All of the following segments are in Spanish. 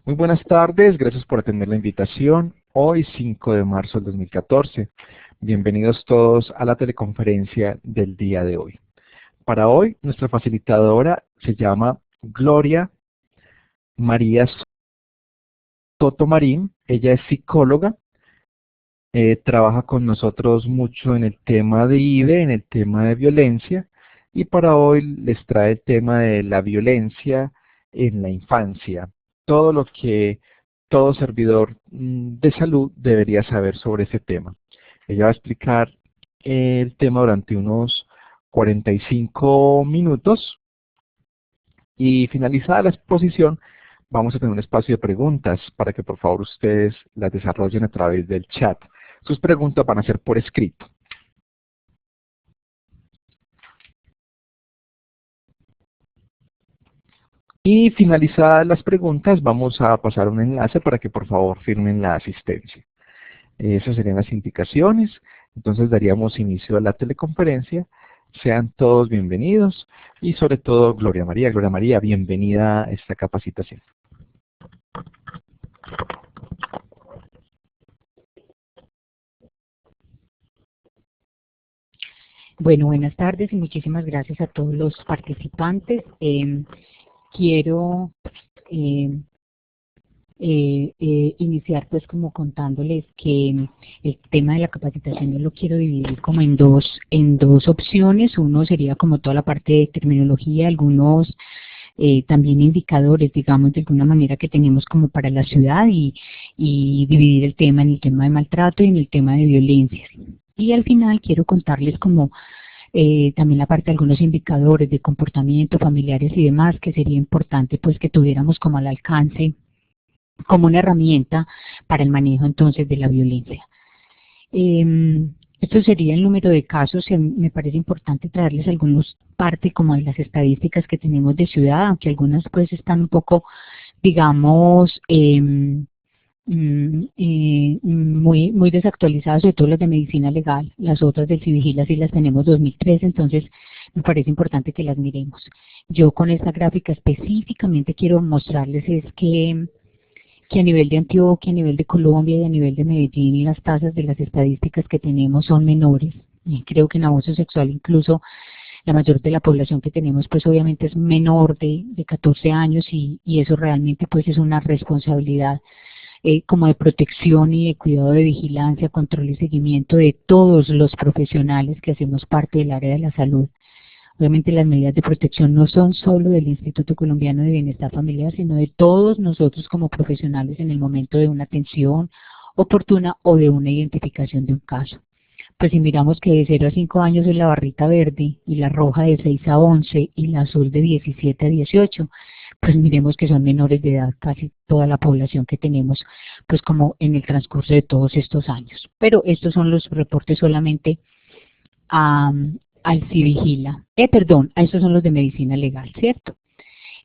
Muy buenas tardes, gracias por atender la invitación. Hoy, 5 de marzo del 2014. Bienvenidos todos a la teleconferencia del día de hoy. Para hoy, nuestra facilitadora se llama Gloria María Soto Marín. Ella es psicóloga, trabaja con nosotros mucho en el tema de IVE, en el tema de violencia, y para hoy les trae el tema de la violencia en la infancia. Todo lo que todo servidor de salud debería saber sobre ese tema. Ella va a explicar el tema durante unos 45 minutos y finalizada la exposición vamos a tener un espacio de preguntas para que por favor ustedes las desarrollen a través del chat. Sus preguntas van a ser por escrito. Y finalizadas las preguntas vamos a pasar un enlace para que por favor firmen la asistencia. Esas serían las indicaciones. Entonces daríamos inicio a la teleconferencia. Sean todos bienvenidos y sobre todo Gloria María. Gloria María, bienvenida a esta capacitación. Bueno, buenas tardes y muchísimas gracias a todos los participantes. Quiero iniciar pues como contándoles que el tema de la capacitación yo lo quiero dividir como en dos opciones. Uno sería como toda la parte de terminología, algunos también indicadores, digamos, de alguna manera que tenemos como para la ciudad y dividir el tema en el tema de maltrato y en el tema de violencia. Y al final quiero contarles como también la parte de algunos indicadores de comportamiento familiares y demás, que sería importante pues que tuviéramos como al alcance, como una herramienta para el manejo entonces de la violencia. Esto sería el número de casos. Me parece importante traerles algunos parte como de las estadísticas que tenemos de ciudad, aunque algunas pues están un poco, digamos, muy desactualizadas, sobre todo las de medicina legal. Las otras del Civigila sí las tenemos 2013, entonces me parece importante que las miremos. Yo con esta gráfica específicamente quiero mostrarles es que a nivel de Antioquia, a nivel de Colombia y a nivel de Medellín, las tasas de las estadísticas que tenemos son menores. Y creo que en abuso sexual incluso la mayor de la población que tenemos pues obviamente es menor de 14 años y eso realmente pues es una responsabilidad como de protección y de cuidado, de vigilancia, control y seguimiento de todos los profesionales que hacemos parte del área de la salud. Obviamente las medidas de protección no son solo del Instituto Colombiano de Bienestar Familiar, sino de todos nosotros como profesionales en el momento de una atención oportuna o de una identificación de un caso. Pues si miramos que de 0 a 5 años es la barrita verde y la roja de 6 a 11 y la azul de 17 a 18, pues miremos que son menores de edad casi toda la población que tenemos, pues como en el transcurso de todos estos años. Pero estos son los reportes solamente al Civigila. Estos son los de medicina legal, ¿cierto?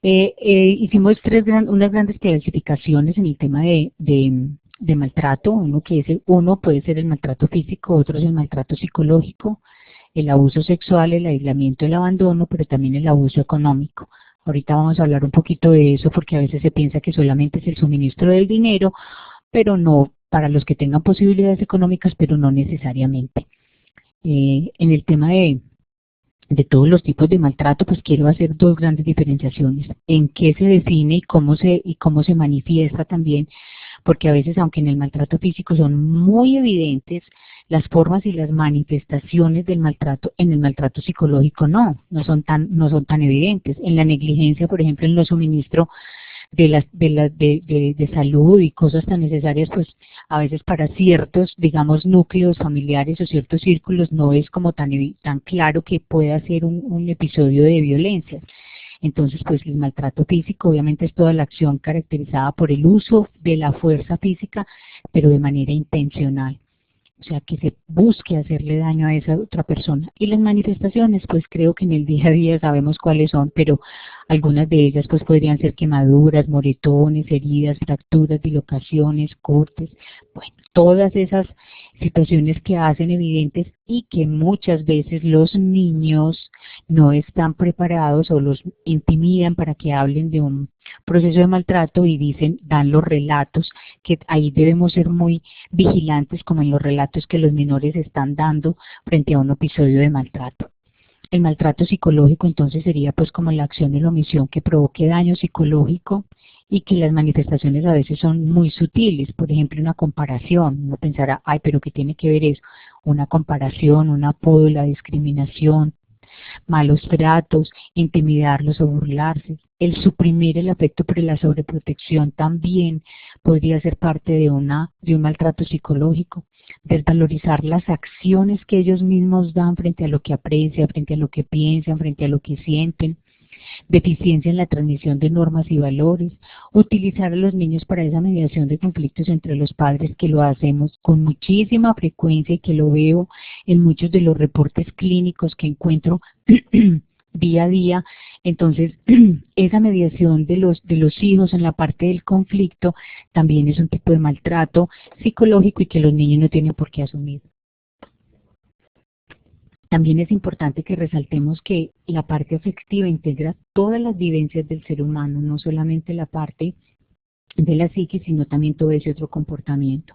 Hicimos unas grandes clasificaciones en el tema de maltrato. Uno puede ser el maltrato físico, otro es el maltrato psicológico, el abuso sexual, el aislamiento, el abandono, pero también el abuso económico. Ahorita vamos a hablar un poquito de eso porque a veces se piensa que solamente es el suministro del dinero, pero no, para los que tengan posibilidades económicas, pero no necesariamente. En el tema de todos los tipos de maltrato, pues quiero hacer dos grandes diferenciaciones. En qué se define y cómo se manifiesta también, porque a veces, aunque en el maltrato físico son muy evidentes, las formas y las manifestaciones del maltrato, en el maltrato psicológico no son tan evidentes. En la negligencia, por ejemplo, en los suministros de salud y cosas tan necesarias, pues a veces para ciertos, digamos, núcleos familiares o ciertos círculos no es como tan claro que pueda ser un episodio de violencia. Entonces, pues el maltrato físico obviamente es toda la acción caracterizada por el uso de la fuerza física, pero de manera intencional. O sea, que se busque hacerle daño a esa otra persona. Y las manifestaciones, pues creo que en el día a día sabemos cuáles son, pero Algunas de ellas pues podrían ser quemaduras, moretones, heridas, fracturas, dislocaciones, cortes, bueno, todas esas situaciones que hacen evidentes y que muchas veces los niños no están preparados o los intimidan para que hablen de un proceso de maltrato y dan los relatos, que ahí debemos ser muy vigilantes como en los relatos que los menores están dando frente a un episodio de maltrato. El maltrato psicológico entonces sería pues como la acción y la omisión que provoque daño psicológico y que las manifestaciones a veces son muy sutiles. Por ejemplo, una comparación, uno pensará, ay, pero ¿qué tiene que ver eso? Una comparación, un apodo, la discriminación, malos tratos, intimidarlos o burlarse. El suprimir el afecto por la sobreprotección también podría ser parte de un maltrato psicológico. Desvalorizar las acciones que ellos mismos dan frente a lo que aprecian, frente a lo que piensan, frente a lo que sienten. Deficiencia en la transmisión de normas y valores, utilizar a los niños para esa mediación de conflictos entre los padres, que lo hacemos con muchísima frecuencia y que lo veo en muchos de los reportes clínicos que encuentro día a día. Entonces, esa mediación de los hijos en la parte del conflicto también es un tipo de maltrato psicológico y que los niños no tienen por qué asumir. También es importante que resaltemos que la parte afectiva integra todas las vivencias del ser humano, no solamente la parte de la psique, sino también todo ese otro comportamiento.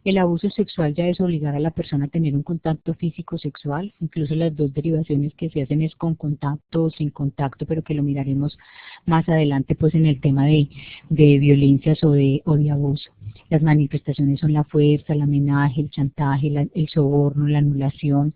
El abuso sexual ya es obligar a la persona a tener un contacto físico sexual, incluso las dos derivaciones que se hacen es con contacto o sin contacto, pero que lo miraremos más adelante pues en el tema de violencias o de abuso. Las manifestaciones son la fuerza, el amenaje, el chantaje, el soborno, la anulación,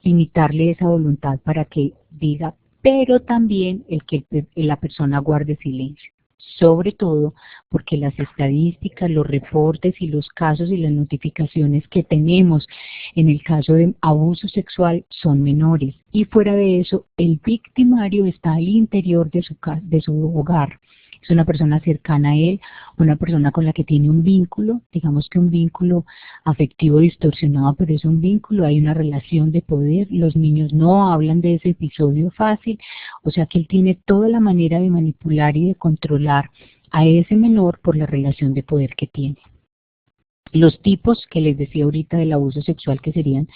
limitarle esa voluntad para que diga, pero también el que la persona guarde silencio. Sobre todo porque las estadísticas, los reportes y los casos y las notificaciones que tenemos en el caso de abuso sexual son menores. Y fuera de eso, el victimario está al interior de su hogar. Es una persona cercana a él, una persona con la que tiene un vínculo, digamos que un vínculo afectivo distorsionado, pero es un vínculo, hay una relación de poder. Los niños no hablan de ese episodio fácil, o sea que él tiene toda la manera de manipular y de controlar a ese menor por la relación de poder que tiene. Los tipos que les decía ahorita del abuso sexual, que serían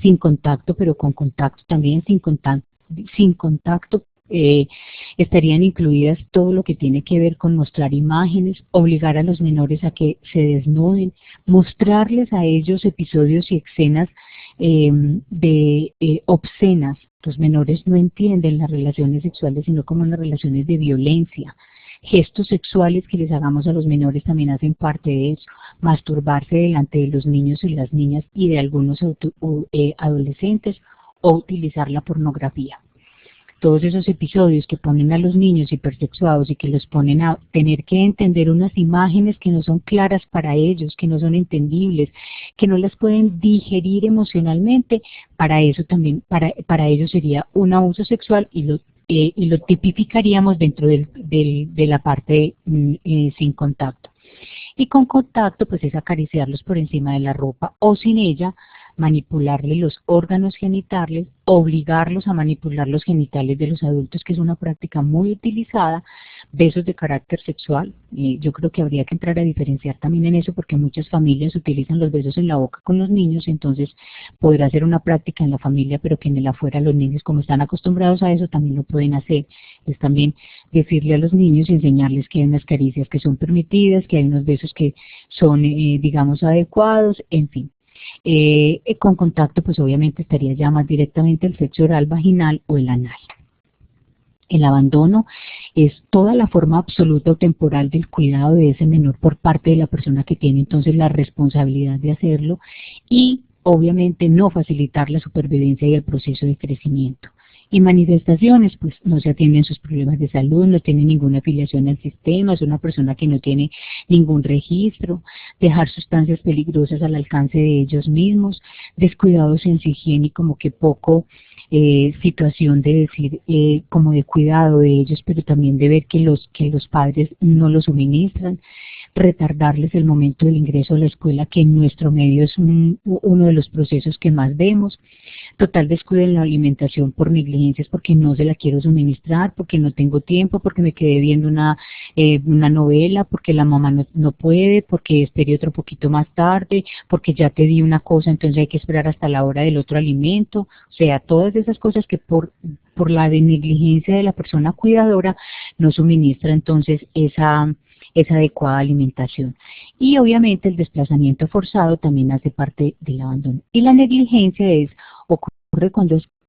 sin contacto, pero con contacto también, sin contacto, estarían incluidas todo lo que tiene que ver con mostrar imágenes, obligar a los menores a que se desnuden, mostrarles a ellos episodios y escenas obscenas. Los menores no entienden las relaciones sexuales sino como las relaciones de violencia. Gestos sexuales que les hagamos a los menores también hacen parte de eso. Masturbarse delante de los niños y las niñas y de algunos adolescentes, o utilizar la pornografía. Todos esos episodios que ponen a los niños hipersexuados y que los ponen a tener que entender unas imágenes que no son claras para ellos, que no son entendibles, que no las pueden digerir emocionalmente, para eso también, para ellos sería un abuso sexual y lo tipificaríamos dentro de la parte sin contacto. Y con contacto pues es acariciarlos por encima de la ropa o sin ella, manipularle los órganos genitales, obligarlos a manipular los genitales de los adultos, que es una práctica muy utilizada. Besos de carácter sexual, yo creo que habría que entrar a diferenciar también en eso, porque muchas familias utilizan los besos en la boca con los niños, entonces podrá ser una práctica en la familia, pero que en el afuera los niños, como están acostumbrados a eso, también lo pueden hacer. Es también decirle a los niños y enseñarles que hay unas caricias que son permitidas, que hay unos besos que son, digamos, adecuados, en fin. Con contacto pues obviamente estaría ya más directamente el sexo oral, vaginal o el anal. El abandono es toda la forma absoluta o temporal del cuidado de ese menor por parte de la persona que tiene entonces la responsabilidad de hacerlo, y obviamente no facilitar la supervivencia y el proceso de crecimiento. Y manifestaciones, pues no se atienden sus problemas de salud, no tiene ninguna afiliación al sistema, es una persona que no tiene ningún registro, dejar sustancias peligrosas al alcance de ellos mismos, descuidados en su higiene, como que poco situación de decir, como de cuidado de ellos, pero también de ver que los padres no lo suministran, retardarles el momento del ingreso a la escuela, que en nuestro medio es uno de los procesos que más vemos. Total descuido en la alimentación por negligencias, porque no se la quiero suministrar, porque no tengo tiempo, porque me quedé viendo una novela, porque la mamá no puede, porque espere otro poquito más tarde, porque ya te di una cosa, entonces hay que esperar hasta la hora del otro alimento. O sea, todas esas cosas que por la de negligencia de la persona cuidadora no suministra entonces esa adecuada alimentación. Y obviamente el desplazamiento forzado también hace parte del abandono. Y la negligencia ocurre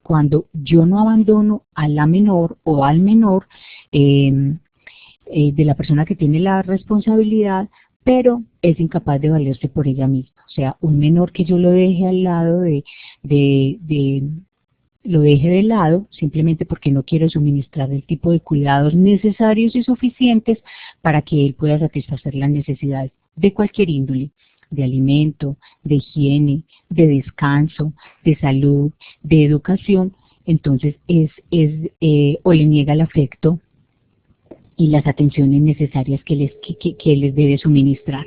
cuando yo no abandono a la menor o al menor de la persona que tiene la responsabilidad, pero es incapaz de valerse por ella misma. O sea, un menor que yo lo deje al lado lo deje de lado simplemente porque no quiero suministrar el tipo de cuidados necesarios y suficientes para que él pueda satisfacer las necesidades de cualquier índole, de alimento, de higiene, de descanso, de salud, de educación. Entonces o le niega el afecto y las atenciones necesarias que les debe suministrar.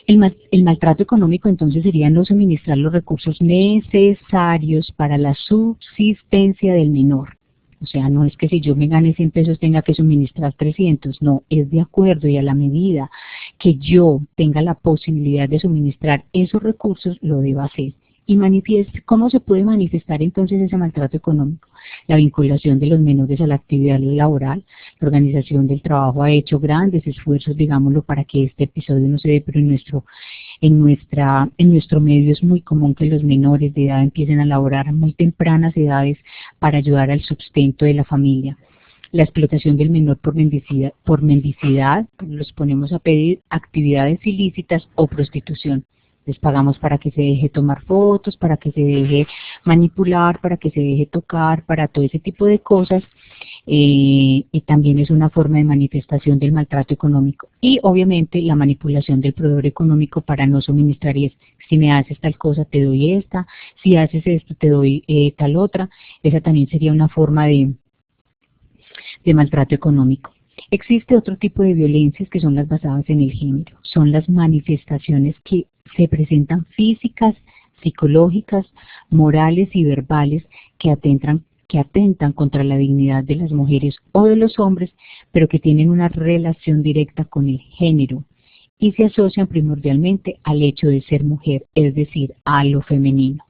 El maltrato económico entonces sería no suministrar los recursos necesarios para la subsistencia del menor. O sea, no es que si yo me gane 100 pesos tenga que suministrar 300, no, es de acuerdo y a la medida que yo tenga la posibilidad de suministrar esos recursos, lo debo hacer. Y ¿cómo se puede manifestar entonces ese maltrato económico? La vinculación de los menores a la actividad laboral. La organización del trabajo ha hecho grandes esfuerzos, digámoslo, para que este episodio no se dé, pero en nuestro medio es muy común que los menores de edad empiecen a laborar a muy tempranas edades para ayudar al sustento de la familia. La explotación del menor por mendicidad, los ponemos a pedir actividades ilícitas o prostitución. Les pagamos para que se deje tomar fotos, para que se deje manipular, para que se deje tocar, para todo ese tipo de cosas. Y también es una forma de manifestación del maltrato económico. Y obviamente la manipulación del proveedor económico para no suministrar, y es, si me haces tal cosa te doy esta, si haces esto te doy tal otra. Esa también sería una forma de maltrato económico. Existe otro tipo de violencias que son las basadas en el género. Son las manifestaciones que se presentan físicas, psicológicas, morales y verbales que atentan contra la dignidad de las mujeres o de los hombres, pero que tienen una relación directa con el género y se asocian primordialmente al hecho de ser mujer, es decir, a lo femenino.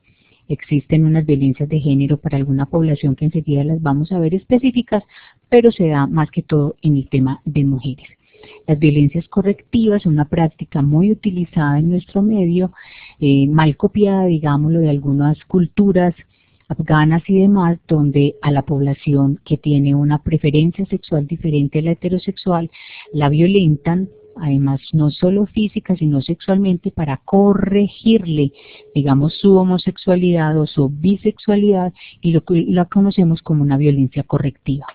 Existen unas violencias de género para alguna población que enseguida las vamos a ver específicas, pero se da más que todo en el tema de mujeres. Las violencias correctivas son una práctica muy utilizada en nuestro medio, mal copiada, digámoslo, de algunas culturas afganas y demás, donde a la población que tiene una preferencia sexual diferente a la heterosexual, la violentan, además no solo física, sino sexualmente, para corregirle, digamos, su homosexualidad o su bisexualidad, y lo que la conocemos como una violencia correctiva.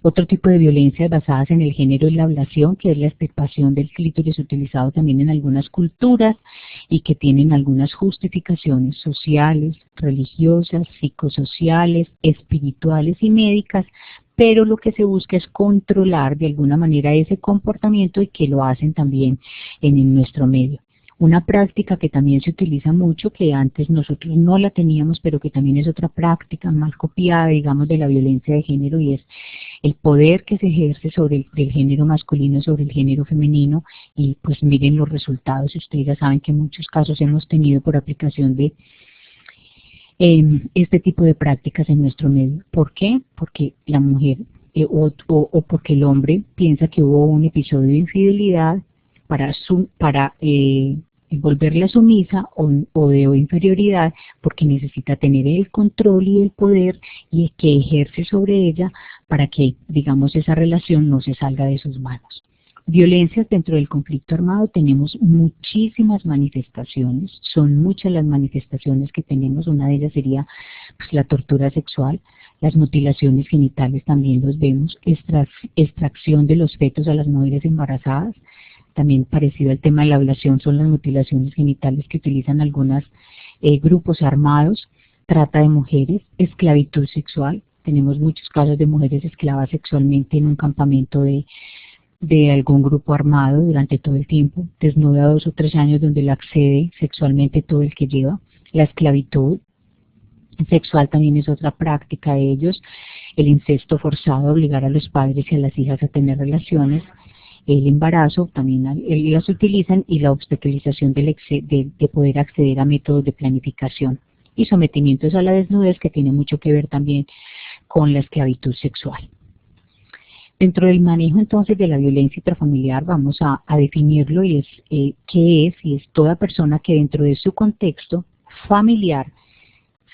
Otro tipo de violencias basadas en el género es la ablación, que es la extirpación del clítoris, utilizado también en algunas culturas y que tienen algunas justificaciones sociales, religiosas, psicosociales, espirituales y médicas, pero lo que se busca es controlar de alguna manera ese comportamiento y que lo hacen también en nuestro medio. Una práctica que también se utiliza mucho, que antes nosotros no la teníamos, pero que también es otra práctica mal copiada, digamos, de la violencia de género, y es el poder que se ejerce sobre el género masculino sobre el género femenino. Y pues miren los resultados, ustedes ya saben que en muchos casos hemos tenido por aplicación de este tipo de prácticas en nuestro medio. ¿Por qué? Porque la mujer o porque el hombre piensa que hubo un episodio de infidelidad para volverla sumisa o de inferioridad, porque necesita tener el control y el poder y que ejerce sobre ella para que, digamos, esa relación no se salga de sus manos. Violencias dentro del conflicto armado tenemos muchísimas manifestaciones, son muchas las manifestaciones que tenemos. Una de ellas sería pues, la tortura sexual, las mutilaciones genitales también los vemos, extracción de los fetos a las mujeres embarazadas. También parecido al tema de la ablación son las mutilaciones genitales que utilizan algunos grupos armados trata de mujeres, esclavitud sexual. Tenemos muchos casos de mujeres esclavas sexualmente en un campamento de algún grupo armado durante todo el tiempo, desnuda 2 o 3 años donde la accede sexualmente todo el que lleva. La esclavitud sexual también es otra práctica de ellos. El incesto forzado, obligar a los padres y a las hijas a tener relaciones. El embarazo también las utilizan, y la obstaculización de poder acceder a métodos de planificación. Y sometimientos a la desnudez, que tiene mucho que ver también con la esclavitud sexual. Dentro del manejo entonces de la violencia intrafamiliar vamos a definirlo, y es qué es, y es toda persona que dentro de su contexto familiar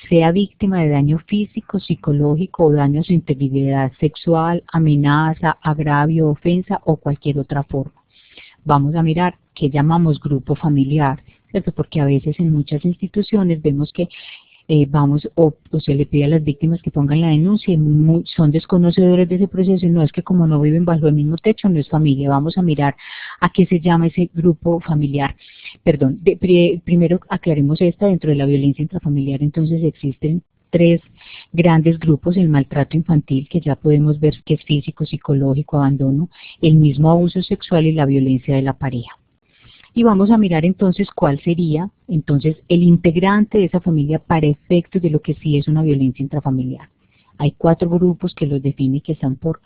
sea víctima de daño físico, psicológico o daño a su integridad sexual, amenaza, agravio, ofensa o cualquier otra forma. Vamos a mirar qué llamamos grupo familiar, ¿cierto? Porque a veces en muchas instituciones vemos que o se le pide a las víctimas que pongan la denuncia, y son desconocedores de ese proceso, y no, es que como no viven bajo el mismo techo no es familia. Vamos a mirar a qué se llama ese grupo familiar. Perdón, primero aclaremos dentro de la violencia intrafamiliar. Entonces existen 3 grandes grupos: el maltrato infantil, que ya podemos ver que es físico, psicológico, abandono, el mismo abuso sexual y la violencia de la pareja. Y vamos a mirar entonces cuál sería entonces el integrante de esa familia para efectos de lo que sí es una violencia intrafamiliar. Hay 4 grupos que los define, que están por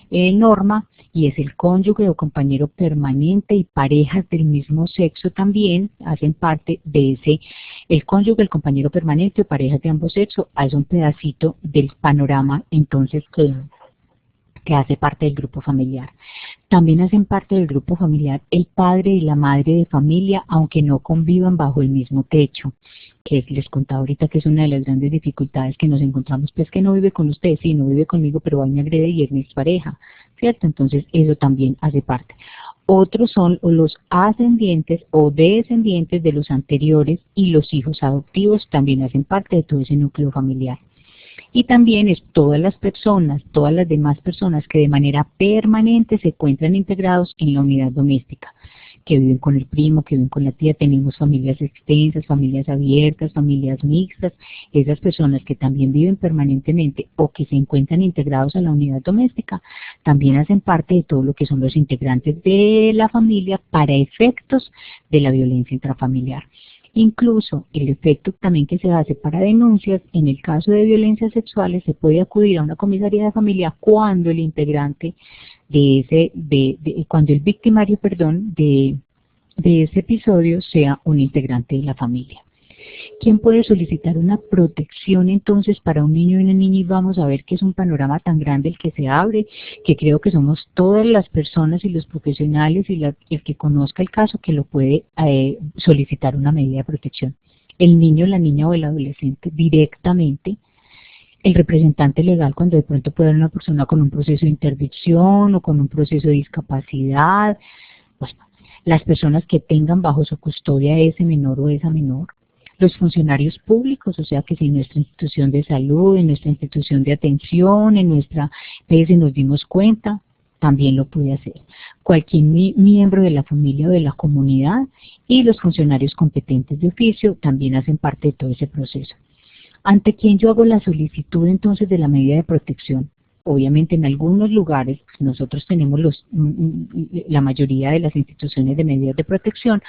norma, y es el cónyuge o compañero permanente, y parejas del mismo sexo también hacen parte de ese. El cónyuge, el compañero permanente o parejas de ambos sexos es un pedacito del panorama entonces que hace parte del grupo familiar. También hacen parte del grupo familiar el padre y la madre de familia, aunque no convivan bajo el mismo techo, que les contaba ahorita que es una de las grandes dificultades que nos encontramos, pues que no vive con usted, sí, no vive conmigo, pero ahí me agrede y es mi expareja, ¿cierto? Entonces eso también hace parte. Otros son los ascendientes o descendientes de los anteriores, y los hijos adoptivos también hacen parte de todo ese núcleo familiar. Y también es todas las demás personas que de manera permanente se encuentran integrados en la unidad doméstica, que viven con el primo, que viven con la tía. Tenemos familias extensas, familias abiertas, familias mixtas. Esas personas que también viven permanentemente o que se encuentran integrados a la unidad doméstica también hacen parte de todo lo que son los integrantes de la familia para efectos de la violencia intrafamiliar. Incluso el efecto también que se hace para denuncias: en el caso de violencias sexuales se puede acudir a una comisaría de familia cuando el integrante cuando el victimario, de ese episodio sea un integrante de la familia. ¿Quién puede solicitar una protección entonces para un niño y una niña? Y vamos a ver que es un panorama tan grande el que se abre, que creo que somos todas las personas y los profesionales y el que conozca el caso que lo puede solicitar una medida de protección. El niño, la niña o el adolescente directamente, el representante legal cuando de pronto puede haber una persona con un proceso de interdicción o con un proceso de discapacidad, bueno, las personas que tengan bajo su custodia ese menor o esa menor. Los funcionarios públicos, o sea que si en nuestra institución de salud, en nuestra institución de atención, en nuestra PS nos dimos cuenta, también lo puede hacer. Cualquier miembro de la familia o de la comunidad, y los funcionarios competentes de oficio también hacen parte de todo ese proceso. ¿Ante quién yo hago la solicitud entonces de la medida de protección? Obviamente en algunos lugares nosotros tenemos la mayoría de las instituciones de medidas de protección,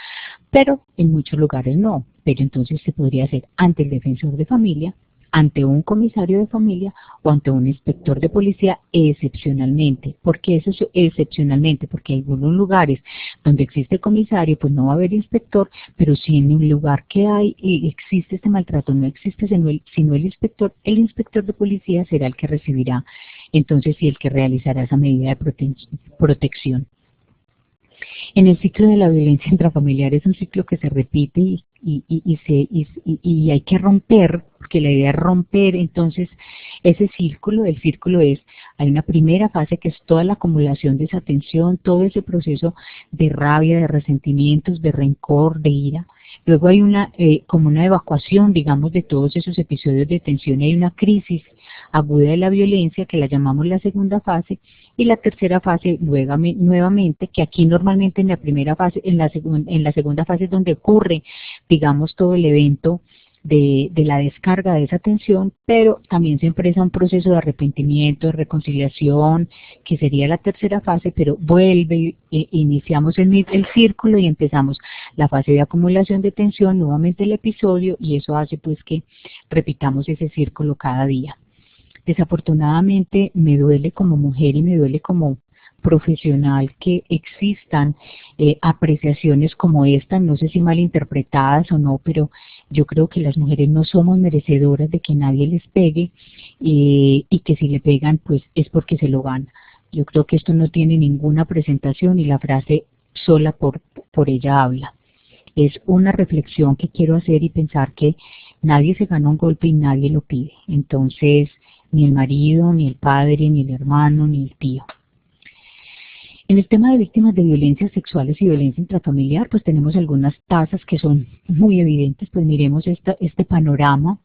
pero en muchos lugares no. Pero entonces se podría hacer ante el defensor de familia, ante un comisario de familia o ante un inspector de policía excepcionalmente. ¿Por qué eso es excepcionalmente? Porque hay algunos lugares donde existe comisario, pues no va a haber inspector, pero si en un lugar que hay y existe este maltrato, no existe sino el inspector de policía será el que recibirá, entonces, y el que realizará esa medida de protección. En el ciclo de la violencia intrafamiliar es un ciclo que se repite y hay que romper, porque la idea es romper entonces ese círculo. El círculo hay una primera fase que es toda la acumulación de esa tensión, todo ese proceso de rabia, de resentimientos, de rencor, de ira. Luego hay como una evacuación, digamos, de todos esos episodios de tensión, y hay una crisis aguda de la violencia que la llamamos la segunda fase, y la tercera fase nuevamente, que aquí normalmente en la primera fase, en la segunda fase es donde ocurre, digamos, todo el evento de la descarga de esa tensión, pero también se empieza un proceso de arrepentimiento, de reconciliación, que sería la tercera fase, pero vuelve, iniciamos el círculo y empezamos la fase de acumulación de tensión, nuevamente el episodio, y eso hace pues que repitamos ese círculo cada día. Desafortunadamente me duele como mujer y me duele como profesional que existan apreciaciones como esta, no sé si malinterpretadas o no, pero yo creo que las mujeres no somos merecedoras de que nadie les pegue y que si le pegan pues es porque se lo gana. Yo creo que esto no tiene ninguna presentación y la frase sola por ella habla. Es una reflexión que quiero hacer y pensar que nadie se gana un golpe y nadie lo pide. Entonces, ni el marido, ni el padre, ni el hermano, ni el tío. En el tema de víctimas de violencias sexuales y violencia intrafamiliar, pues tenemos algunas tasas que son muy evidentes. Pues miremos este panorama.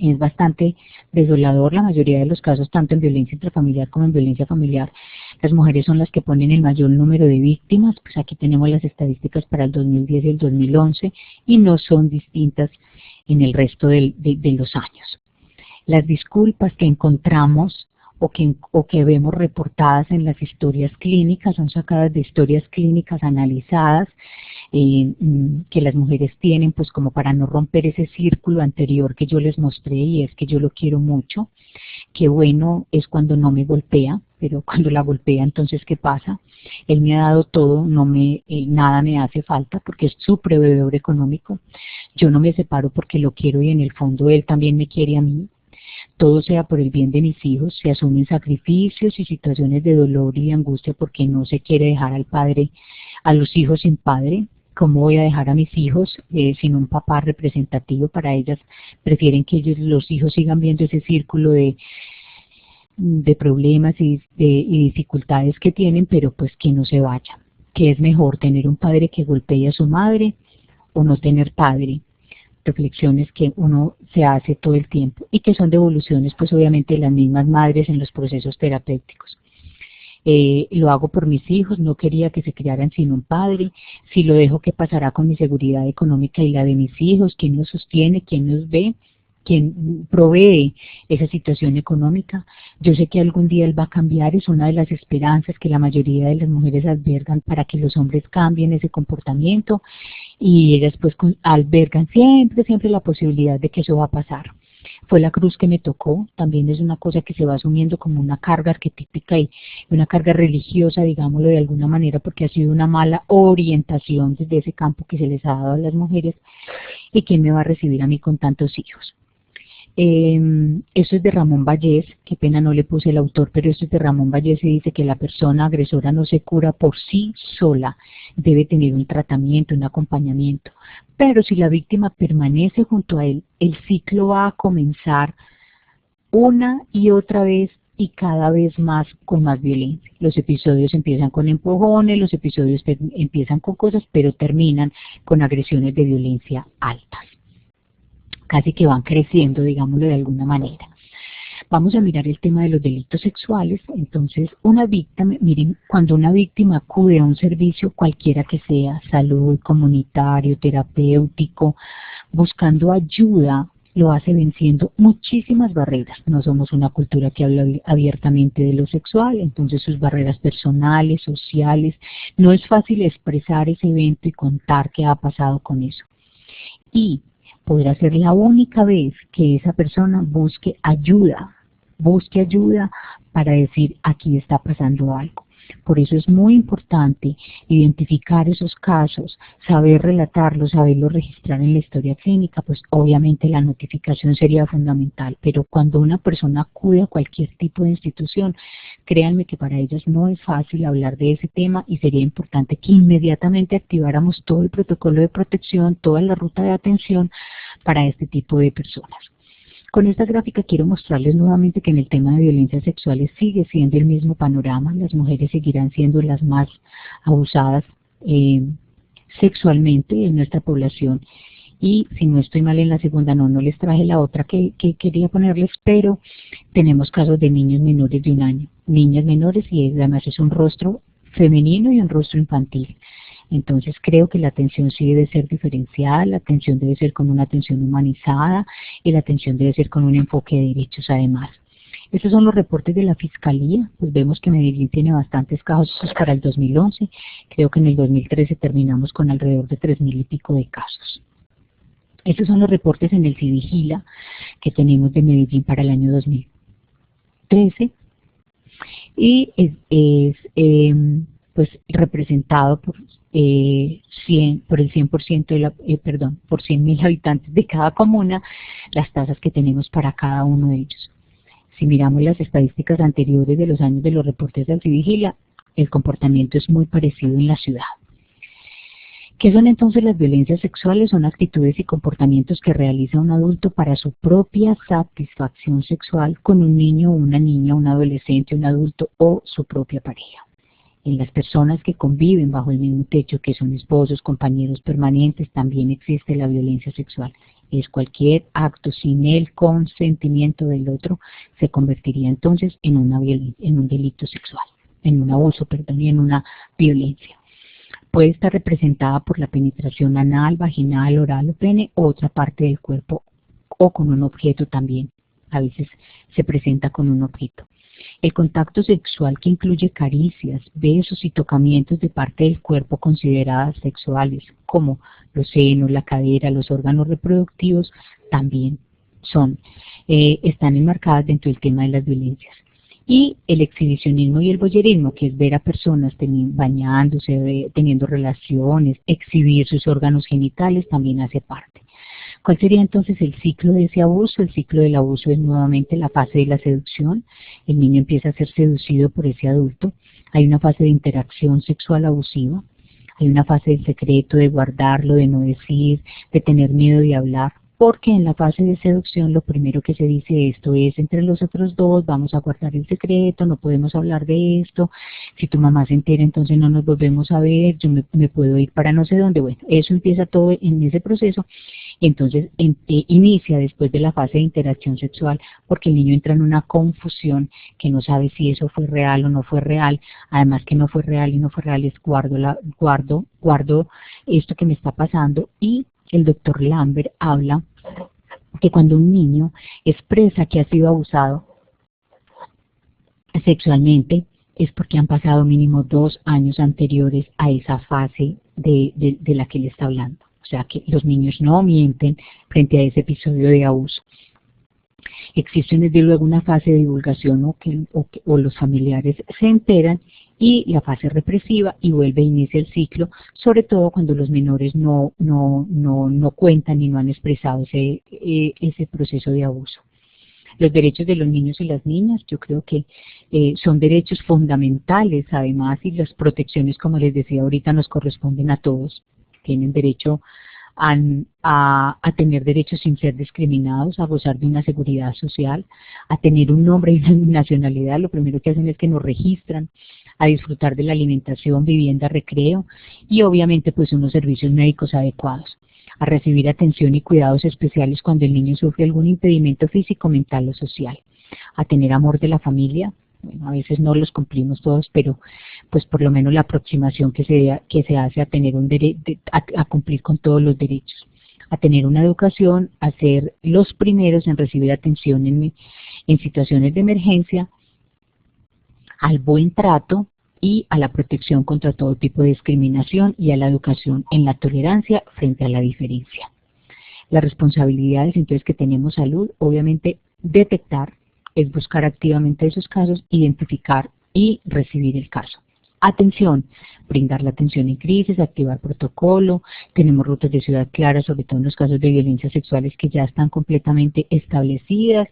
Es bastante desolador. La mayoría de los casos, tanto en violencia intrafamiliar como en violencia familiar, las mujeres son las que ponen el mayor número de víctimas. Pues aquí tenemos las estadísticas para el 2010 y el 2011 y no son distintas en el resto de los años. Las disculpas que encontramos o que vemos reportadas en las historias clínicas son sacadas de historias clínicas analizadas que las mujeres tienen pues como para no romper ese círculo anterior que yo les mostré, y es que yo lo quiero mucho. Qué bueno es cuando no me golpea, pero cuando la golpea, entonces ¿qué pasa? Él me ha dado todo, nada me hace falta porque es su proveedor económico. Yo no me separo porque lo quiero y en el fondo él también me quiere a mí. Todo sea por el bien de mis hijos, se asumen sacrificios y situaciones de dolor y de angustia porque no se quiere dejar a los hijos sin padre. ¿Cómo voy a dejar a mis hijos sin un papá representativo? Para ellas prefieren que los hijos sigan viendo ese círculo de problemas y dificultades que tienen, pero pues que no se vaya. ¿Qué es mejor, tener un padre que golpee a su madre o no tener padre? Reflexiones que uno se hace todo el tiempo y que son devoluciones pues obviamente de las mismas madres en los procesos terapéuticos. Lo hago por mis hijos, no quería que se criaran sin un padre. Si lo dejo, ¿qué pasará con mi seguridad económica y la de mis hijos? ¿Quién los sostiene? ¿Quién los ve? ¿Quién provee esa situación económica? Yo sé que algún día él va a cambiar, es una de las esperanzas que la mayoría de las mujeres albergan para que los hombres cambien ese comportamiento, y ellas pues albergan siempre la posibilidad de que eso va a pasar. Fue la cruz que me tocó, también es una cosa que se va asumiendo como una carga arquetípica y una carga religiosa, digámoslo de alguna manera, porque ha sido una mala orientación desde ese campo que se les ha dado a las mujeres. ¿Y quién me va a recibir a mí con tantos hijos? Esto es de Ramón Vallés, qué pena no le puse el autor, pero esto es de Ramón Vallés y dice que la persona agresora no se cura por sí sola, debe tener un tratamiento, un acompañamiento, pero si la víctima permanece junto a él, el ciclo va a comenzar una y otra vez y cada vez más con más violencia. Los episodios empiezan con empujones, los episodios empiezan con cosas, pero terminan con agresiones de violencia altas. Casi que van creciendo, digámoslo de alguna manera. Vamos a mirar el tema de los delitos sexuales. Entonces, una víctima, miren, cuando una víctima acude a un servicio cualquiera que sea, salud, comunitario, terapéutico, buscando ayuda, lo hace venciendo muchísimas barreras. No somos una cultura que habla abiertamente de lo sexual, entonces sus barreras personales, sociales, no es fácil expresar ese evento y contar qué ha pasado con eso. Y podrá ser la única vez que esa persona busque ayuda para decir aquí está pasando algo. Por eso es muy importante identificar esos casos, saber relatarlos, saberlos registrar en la historia clínica, pues obviamente la notificación sería fundamental, pero cuando una persona acude a cualquier tipo de institución, créanme que para ellas no es fácil hablar de ese tema y sería importante que inmediatamente activáramos todo el protocolo de protección, toda la ruta de atención para este tipo de personas. Con esta gráfica quiero mostrarles nuevamente que en el tema de violencias sexuales sigue siendo el mismo panorama. Las mujeres seguirán siendo las más abusadas sexualmente en nuestra población. Y si no estoy mal en la segunda, no les traje la otra que quería ponerles, pero tenemos casos de niños menores de 1 año. Niñas menores y además es un rostro femenino y un rostro infantil. Entonces creo que la atención sí debe ser diferenciada, la atención debe ser con una atención humanizada y la atención debe ser con un enfoque de derechos además. Estos son los reportes de la Fiscalía, pues vemos que Medellín tiene bastantes casos para el 2011, creo que en el 2013 terminamos con alrededor de 3.000 y pico de casos. Estos son los reportes en el CIVIGILA que tenemos de Medellín para el año 2013 y pues representado por el 100% de por 100.000 habitantes de cada comuna, las tasas que tenemos para cada uno de ellos. Si miramos las estadísticas anteriores de los años de los reportes del CIVIGILA, el comportamiento es muy parecido en la ciudad. ¿Qué son entonces las violencias sexuales? Son actitudes y comportamientos que realiza un adulto para su propia satisfacción sexual con un niño, una niña, un adolescente, un adulto o su propia pareja. En las personas que conviven bajo el mismo techo, que son esposos, compañeros permanentes, también existe la violencia sexual. Es cualquier acto sin el consentimiento del otro, se convertiría entonces en un delito sexual, en un abuso, perdón, y en una violencia. Puede estar representada por la penetración anal, vaginal, oral o pene, o otra parte del cuerpo, o con un objeto también. A veces se presenta con un objeto. El contacto sexual que incluye caricias, besos y tocamientos de parte del cuerpo consideradas sexuales, como los senos, la cadera, los órganos reproductivos, también están enmarcadas dentro del tema de las violencias. Y el exhibicionismo y el voyerismo, que es ver a personas bañándose, teniendo relaciones, exhibir sus órganos genitales, también hace parte. ¿Cuál sería entonces el ciclo de ese abuso? El ciclo del abuso es nuevamente la fase de la seducción. El niño empieza a ser seducido por ese adulto. Hay una fase de interacción sexual abusiva. Hay una fase del secreto, de guardarlo, de no decir, de tener miedo de hablar. Porque en la fase de seducción lo primero que se dice esto es entre los otros dos, vamos a guardar el secreto, no podemos hablar de esto, si tu mamá se entera entonces no nos volvemos a ver, yo me puedo ir para no sé dónde. Bueno, eso empieza todo en ese proceso y entonces inicia después de la fase de interacción sexual porque el niño entra en una confusión que no sabe si eso fue real o no fue real, además que no fue real y no fue real es guardo esto que me está pasando. Y el doctor Lambert habla que cuando un niño expresa que ha sido abusado sexualmente es porque han pasado mínimo 2 años anteriores a esa fase de la que le está hablando. O sea que los niños no mienten frente a ese episodio de abuso. Existe desde luego una fase de divulgación o los familiares se enteran y la fase represiva y vuelve a iniciar el ciclo, sobre todo cuando los menores no cuentan y no han expresado ese proceso de abuso. Los derechos de los niños y las niñas, yo creo que son derechos fundamentales además y las protecciones, como les decía ahorita, nos corresponden a todos. Tienen derecho a tener derechos sin ser discriminados, a gozar de una seguridad social, a tener un nombre y una nacionalidad. Lo primero que hacen es que nos registran, a disfrutar de la alimentación, vivienda, recreo y obviamente pues unos servicios médicos adecuados, a recibir atención y cuidados especiales cuando el niño sufre algún impedimento físico, mental o social, a tener amor de la familia. Bueno, a veces no los cumplimos todos, pero pues por lo menos la aproximación que se hace a tener a cumplir con todos los derechos, a tener una educación, a ser los primeros en recibir atención en situaciones de emergencia, al buen trato y a la protección contra todo tipo de discriminación y a la educación en la tolerancia frente a la diferencia. Las responsabilidades entonces que tenemos salud, obviamente detectar, es buscar activamente esos casos, identificar y recibir el caso. Atención, brindar la atención en crisis, activar protocolo, tenemos rutas de ciudad claras, sobre todo en los casos de violencias sexuales que ya están completamente establecidas,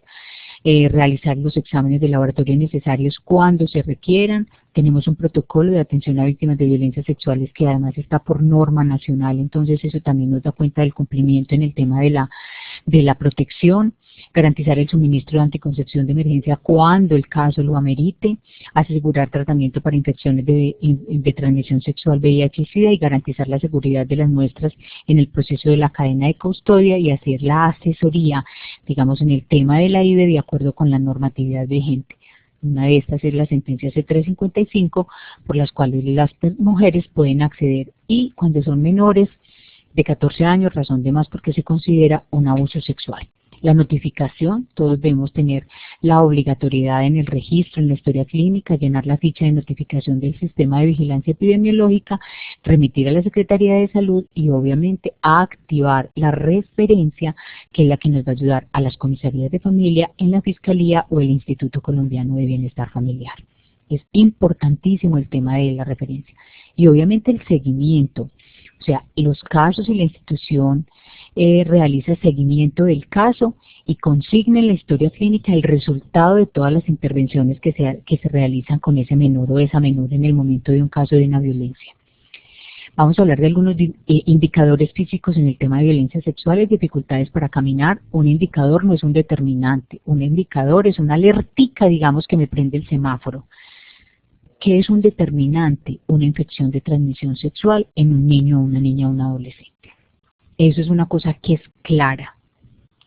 realizar los exámenes de laboratorio necesarios cuando se requieran. Tenemos un protocolo de atención a víctimas de violencias sexuales que además está por norma nacional, entonces eso también nos da cuenta del cumplimiento en el tema de la protección. Garantizar el suministro de anticoncepción de emergencia cuando el caso lo amerite, asegurar tratamiento para infecciones de transmisión sexual, VIH y SIDA y garantizar la seguridad de las muestras en el proceso de la cadena de custodia y hacer la asesoría, digamos, en el tema de la IVE de acuerdo con la normatividad vigente. Una de estas es la sentencia C355, por las cuales las mujeres pueden acceder, y cuando son menores de 14 años, razón de más porque se considera un abuso sexual. La notificación, todos debemos tener la obligatoriedad en el registro, en la historia clínica, llenar la ficha de notificación del sistema de vigilancia epidemiológica, remitir a la Secretaría de Salud y obviamente activar la referencia, que es la que nos va a ayudar a las comisarías de familia en la Fiscalía o el Instituto Colombiano de Bienestar Familiar. Es importantísimo el tema de la referencia. Y obviamente el seguimiento, o sea, los casos y la institución realiza seguimiento del caso y consigna en la historia clínica el resultado de todas las intervenciones que se realizan con ese menor o esa menor en el momento de un caso de una violencia. Vamos a hablar de algunos indicadores físicos en el tema de violencia sexual y dificultades para caminar. Un indicador no es un determinante, un indicador es una alertica, digamos, que me prende el semáforo. ¿Qué es un determinante? Una infección de transmisión sexual en un niño, una niña o un adolescente. Eso es una cosa que es clara,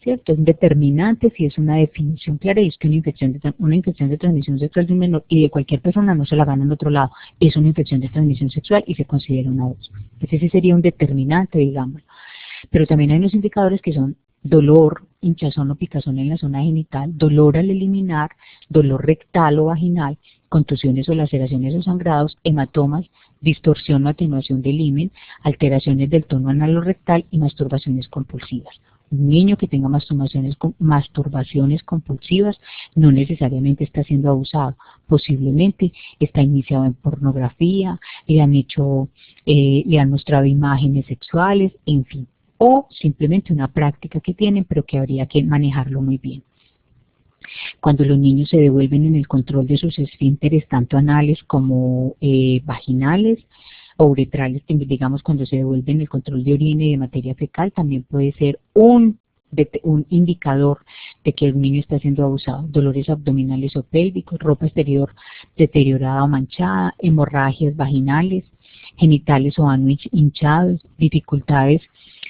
¿cierto? Es un determinante si es una definición clara, y es que una infección de transmisión sexual de un menor y de cualquier persona no se la gana en otro lado. Es una infección de transmisión sexual y se considera un abuso. Ese sí sería un determinante, digamos. Pero también hay unos indicadores que son dolor, hinchazón o picazón en la zona genital, dolor al eliminar, dolor rectal o vaginal, contusiones o laceraciones o sangrados, hematomas, distorsión o atenuación del himen, alteraciones del tono anal o rectal y masturbaciones compulsivas. Un niño que tenga masturbaciones compulsivas no necesariamente está siendo abusado, posiblemente está iniciado en pornografía, le han mostrado imágenes sexuales, en fin, o simplemente una práctica que tienen pero que habría que manejarlo muy bien. Cuando los niños se devuelven en el control de sus esfínteres, tanto anales como vaginales o uretrales, digamos cuando se devuelven el control de orina y de materia fecal, también puede ser un indicador de que el niño está siendo abusado. Dolores abdominales o pélvicos, ropa exterior deteriorada o manchada, hemorragias vaginales, genitales o ano hinchados, dificultades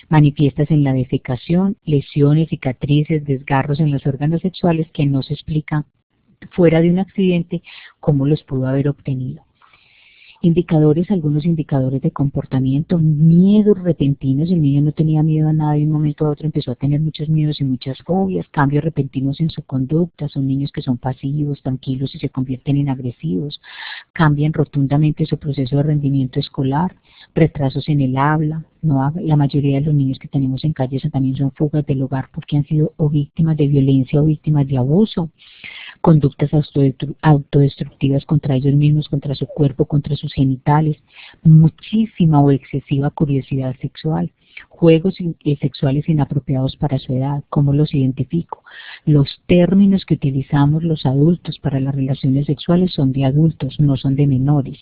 manifiestas en la defecación, lesiones, cicatrices, desgarros en los órganos sexuales que no se explican fuera de un accidente cómo los pudo haber obtenido. Indicadores, algunos indicadores de comportamiento, miedos repentinos, el niño no tenía miedo a nada y de un momento a otro empezó a tener muchos miedos y muchas fobias, cambios repentinos en su conducta, son niños que son pasivos, tranquilos y se convierten en agresivos, cambian rotundamente su proceso de rendimiento escolar, retrasos en el habla, la mayoría de los niños que tenemos en calles también son fugas del hogar porque han sido o víctimas de violencia o víctimas de abuso, conductas autodestructivas contra ellos mismos, contra su cuerpo, contra sus genitales, muchísima o excesiva curiosidad sexual, juegos sexuales inapropiados para su edad. ¿Cómo los identifico? Los términos que utilizamos los adultos para las relaciones sexuales son de adultos, no son de menores.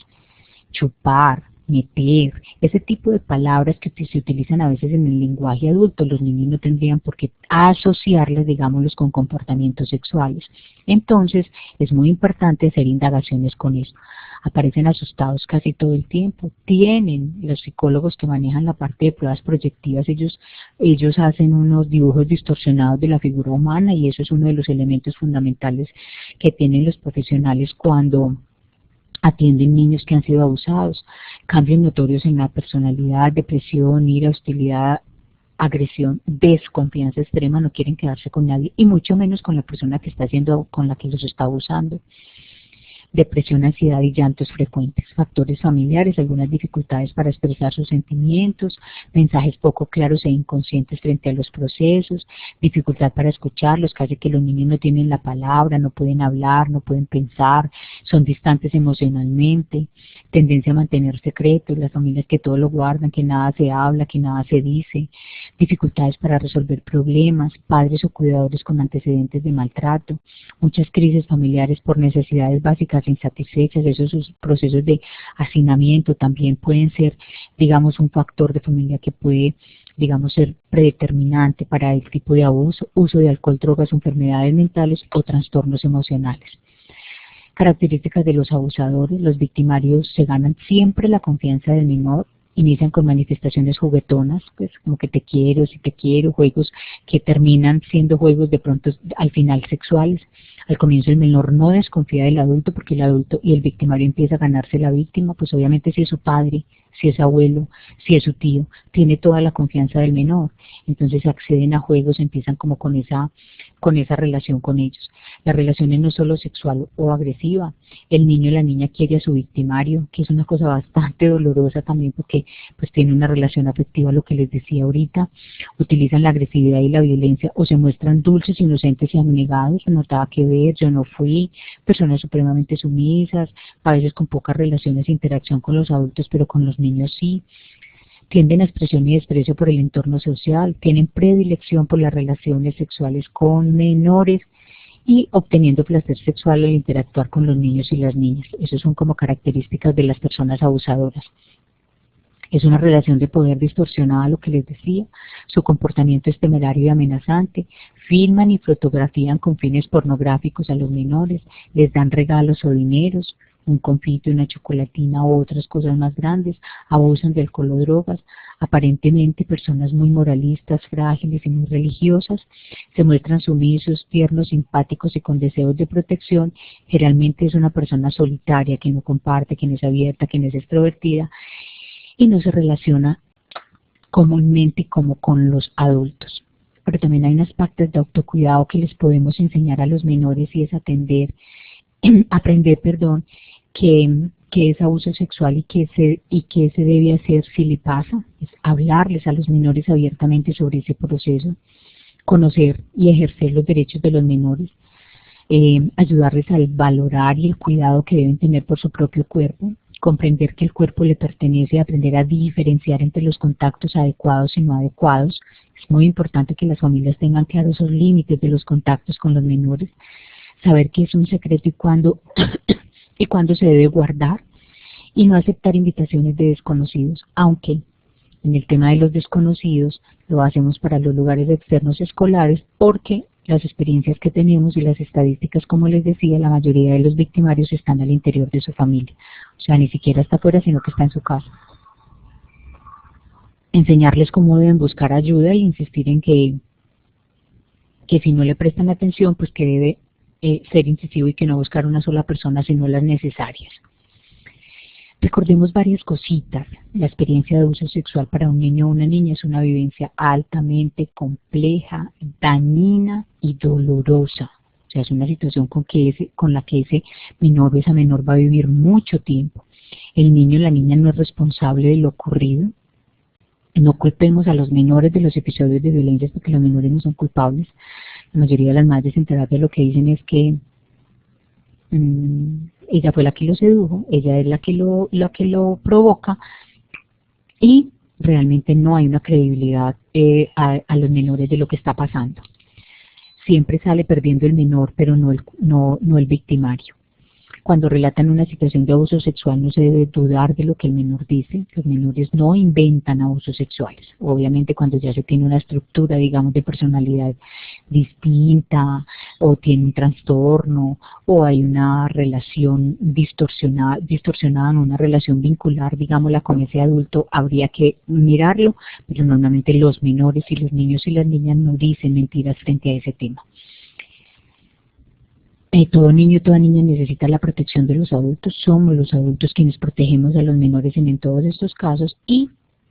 Chupar, meter, ese tipo de palabras que se utilizan a veces en el lenguaje adulto, los niños no tendrían por qué asociarlas, digámoslos, con comportamientos sexuales. Entonces, es muy importante hacer indagaciones con eso. Aparecen asustados casi todo el tiempo. Los psicólogos que manejan la parte de pruebas proyectivas, ellos hacen unos dibujos distorsionados de la figura humana y eso es uno de los elementos fundamentales que tienen los profesionales cuando atienden niños que han sido abusados. Cambios notorios en la personalidad, depresión, ira, hostilidad, agresión, desconfianza extrema, no quieren quedarse con nadie y mucho menos con la persona con la que los está abusando. Depresión, ansiedad y llantos frecuentes, factores familiares, algunas dificultades para expresar sus sentimientos, mensajes poco claros e inconscientes frente a los procesos, dificultad para escucharlos, casi que los niños no tienen la palabra, no pueden hablar, no pueden pensar, son distantes emocionalmente, tendencia a mantener secretos, las familias que todo lo guardan, que nada se habla, que nada se dice, dificultades para resolver problemas, padres o cuidadores con antecedentes de maltrato, muchas crisis familiares por necesidades básicas insatisfechas, esos procesos de hacinamiento también pueden ser, digamos, un factor de familia que puede, digamos, ser predeterminante para el tipo de abuso, uso de alcohol, drogas, enfermedades mentales o trastornos emocionales. Características de los abusadores: los victimarios se ganan siempre la confianza del menor, inician con manifestaciones juguetonas, pues como que te quiero, si te quiero, juegos que terminan siendo juegos de pronto al final sexuales. Al comienzo el menor no desconfía del adulto porque el adulto y el victimario empieza a ganarse la víctima, pues obviamente si es su padre, si es abuelo, si es su tío, tiene toda la confianza del menor. Entonces acceden a juegos, empiezan como con esa relación con ellos. La relación es no solo sexual o agresiva, el niño o la niña quiere a su victimario, que es una cosa bastante dolorosa también porque pues tiene una relación afectiva, lo que les decía ahorita, utilizan la agresividad y la violencia o se muestran dulces, inocentes y abnegados, no nada que ver, yo no fui, personas supremamente sumisas, a veces con pocas relaciones e interacción con los adultos, pero con los niños sí. Tienden a expresión y desprecio por el entorno social, tienen predilección por las relaciones sexuales con menores y obteniendo placer sexual al interactuar con los niños y las niñas. Esas son como características de las personas abusadoras. Es una relación de poder distorsionada, lo que les decía. Su comportamiento es temerario y amenazante. Filman y fotografían con fines pornográficos a los menores. Les dan regalos o dineros, un confite, una chocolatina u otras cosas más grandes. Abusan de alcohol o drogas. Aparentemente personas muy moralistas, frágiles y muy religiosas. Se muestran sumisos, tiernos, simpáticos y con deseos de protección. Generalmente es una persona solitaria que no comparte, que no es abierta, que no es extrovertida y no se relaciona comúnmente como con los adultos. Pero también hay unas pautas de autocuidado que les podemos enseñar a los menores y es aprender que es abuso sexual y que se debe hacer si le pasa, es hablarles a los menores abiertamente sobre ese proceso, conocer y ejercer los derechos de los menores, ayudarles al valorar y el cuidado que deben tener por su propio cuerpo, comprender que el cuerpo le pertenece, aprender a diferenciar entre los contactos adecuados y no adecuados. Es muy importante que las familias tengan claros esos límites de los contactos con los menores, saber qué es un secreto y cuándo se debe guardar, y no aceptar invitaciones de desconocidos, aunque en el tema de los desconocidos lo hacemos para los lugares externos escolares porque las experiencias que tenemos y las estadísticas, como les decía, la mayoría de los victimarios están al interior de su familia. O sea, ni siquiera está afuera, sino que está en su casa. Enseñarles cómo deben buscar ayuda e insistir en que si no le prestan atención, pues que debe ser incisivo y que no buscar una sola persona, sino las necesarias. Recordemos varias cositas. La experiencia de abuso sexual para un niño o una niña es una vivencia altamente compleja, dañina y dolorosa. O sea, es una situación con la que ese menor o esa menor va a vivir mucho tiempo. El niño o la niña no es responsable de lo ocurrido. No culpemos a los menores de los episodios de violencia porque los menores no son culpables. La mayoría de las madres en terapia lo que dicen es que ella fue la que lo sedujo, ella es la que lo provoca y realmente no hay una credibilidad a los menores de lo que está pasando. Siempre sale perdiendo el menor, pero no el victimario. Cuando relatan una situación de abuso sexual no se debe dudar de lo que el menor dice. Los menores no inventan abusos sexuales. Obviamente cuando ya se tiene una estructura, digamos, de personalidad distinta, o tiene un trastorno, o hay una relación distorsionada, no una relación vincular, digámosla, con ese adulto, habría que mirarlo, pero normalmente los menores y los niños y las niñas no dicen mentiras frente a ese tema. Todo niño y toda niña necesita la protección de los adultos. Somos los adultos quienes protegemos a los menores en todos estos casos y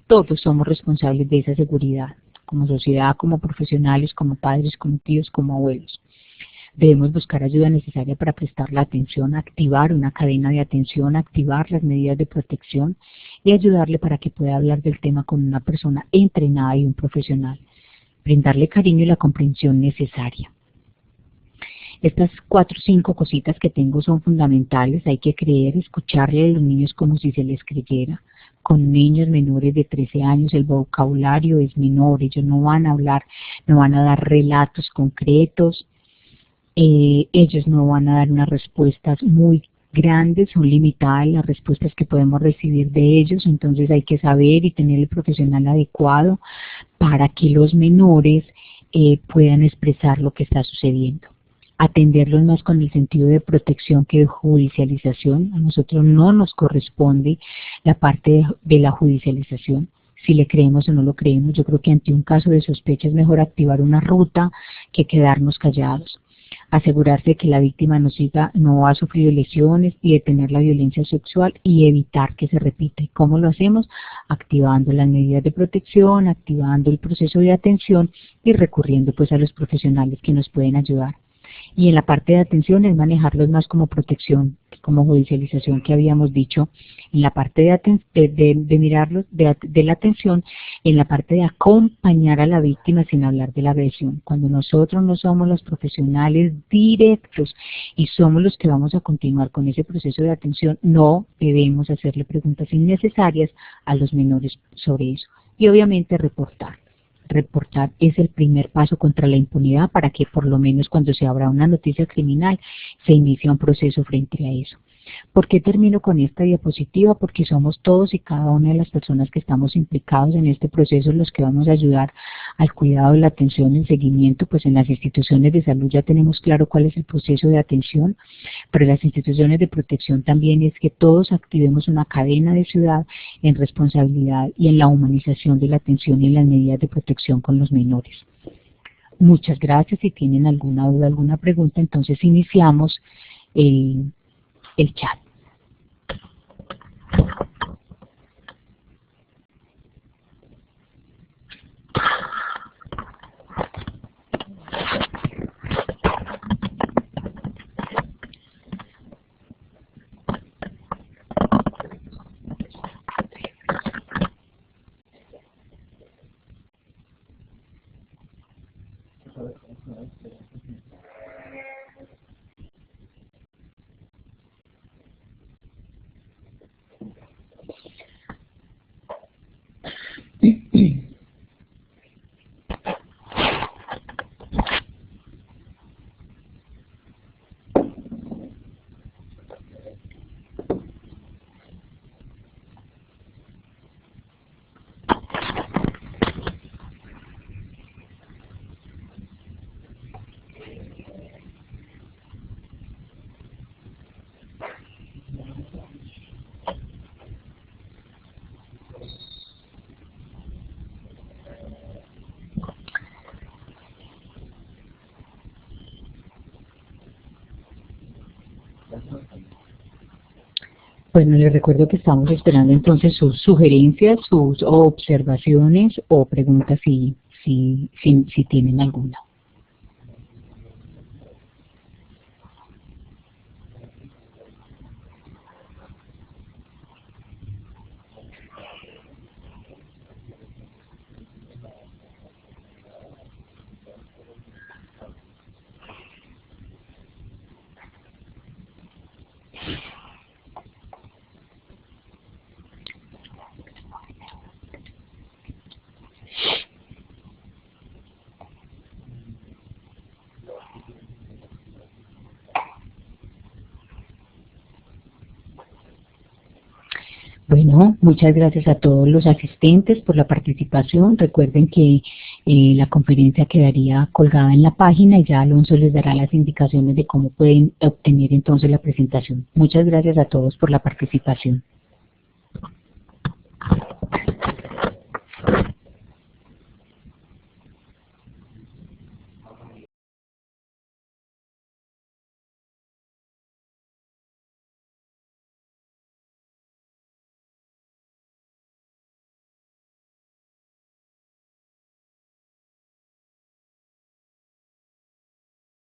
todos somos responsables de esa seguridad, como sociedad, como profesionales, como padres, como tíos, como abuelos. Debemos buscar ayuda necesaria para prestar la atención, activar una cadena de atención, activar las medidas de protección y ayudarle para que pueda hablar del tema con una persona entrenada y un profesional. Brindarle cariño y la comprensión necesaria. Estas 4 o 5 cositas que tengo son fundamentales. Hay que creer, escucharle a los niños como si se les creyera. Con niños menores de 13 años el vocabulario es menor, ellos no van a hablar, no van a dar relatos concretos, ellos no van a dar unas respuestas muy grandes, son limitadas las respuestas que podemos recibir de ellos, entonces hay que saber y tener el profesional adecuado para que los menores puedan expresar lo que está sucediendo. atenderlos más con el sentido de protección que de judicialización. A nosotros no nos corresponde la parte de la judicialización, si le creemos o no lo creemos. Yo creo que ante un caso de sospecha es mejor activar una ruta que quedarnos callados. Asegurarse de que la víctima no ha sufrido lesiones y detener la violencia sexual y evitar que se repita. ¿Y cómo lo hacemos? Activando las medidas de protección, activando el proceso de atención y recurriendo pues a los profesionales que nos pueden ayudar. Y en la parte de atención es manejarlos más como protección, como judicialización que habíamos dicho, en la parte de mirarlos, de la atención, en la parte de acompañar a la víctima sin hablar de la agresión. Cuando nosotros no somos los profesionales directos y somos los que vamos a continuar con ese proceso de atención, no debemos hacerle preguntas innecesarias a los menores sobre eso. Y obviamente reportar. Reportar es el primer paso contra la impunidad para que por lo menos cuando se abra una noticia criminal se inicie un proceso frente a eso. ¿Por qué termino con esta diapositiva? Porque somos todos y cada una de las personas que estamos implicados en este proceso los que vamos a ayudar al cuidado, la atención, el seguimiento. Pues en las instituciones de salud ya tenemos claro cuál es el proceso de atención, pero en las instituciones de protección también es que todos activemos una cadena de ciudad en responsabilidad y en la humanización de la atención y en las medidas de protección con los menores. Muchas gracias. Si tienen alguna duda, alguna pregunta, entonces iniciamos el chat. Bueno, les recuerdo que estamos esperando entonces sus sugerencias, sus observaciones o preguntas si tienen alguna. Bueno, muchas gracias a todos los asistentes por la participación. Recuerden que la conferencia quedaría colgada en la página y ya Alonso les dará las indicaciones de cómo pueden obtener entonces la presentación. Muchas gracias a todos por la participación.